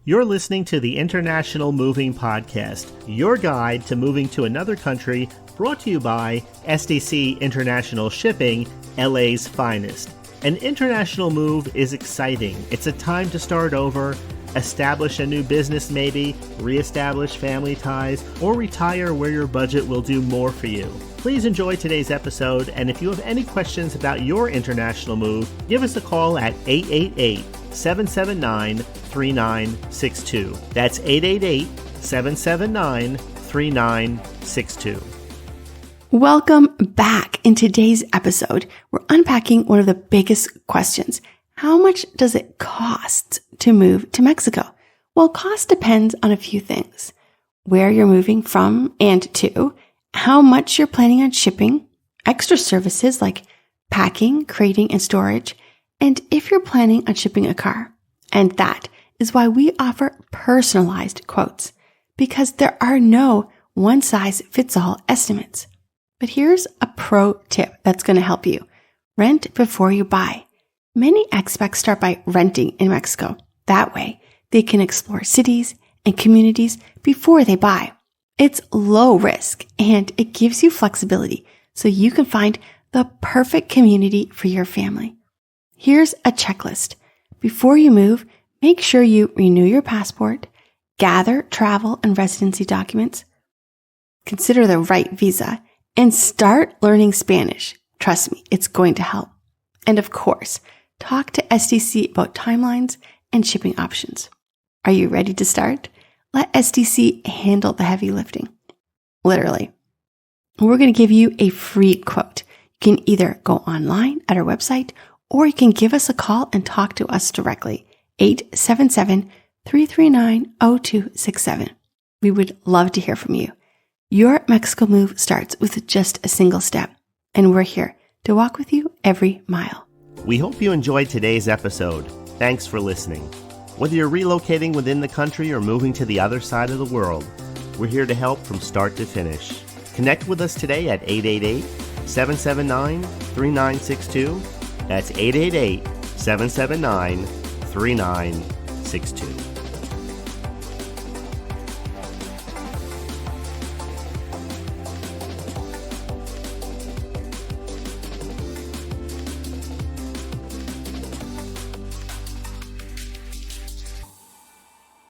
You're listening to the International Moving Podcast, your guide to moving to another country, brought to you by SDC International Shipping, LA's finest. An international move is exciting. It's a time to start over, establish a new business maybe, reestablish family ties, or retire where your budget will do more for you. Please enjoy today's episode, and if you have any questions about your international move, give us a call at 888-779-3962. That's 888-779-3962. Welcome back. In today's episode, we're unpacking one of the biggest questions. How much does it cost to move to Mexico? Well, cost depends on a few things. Where you're moving from and to, how much you're planning on shipping, extra services like packing, crating, and storage, and if you're planning on shipping a car. And that is why we offer personalized quotes, because there are no one-size-fits-all estimates. But here's a pro tip that's going to help you. Rent before you buy. Many expats start by renting in Mexico. That way, they can explore cities and communities before they buy. It's low risk and it gives you flexibility so you can find the perfect community for your family. Here's a checklist. Before you move, make sure you renew your passport, gather travel and residency documents, consider the right visa, and start learning Spanish. Trust me, it's going to help. And of course, talk to SDC about timelines and shipping options. Are you ready to start? Let SDC handle the heavy lifting. Literally. We're going to give you a free quote. You can either go online at our website or you can give us a call and talk to us directly. 877-339-0267. We would love to hear from you. Your Mexico move starts with just a single step, and we're here to walk with you every mile. We hope you enjoyed today's episode. Thanks for listening. Whether you're relocating within the country or moving to the other side of the world, we're here to help from start to finish. Connect with us today at 888-779-3962. That's 888-779-3962.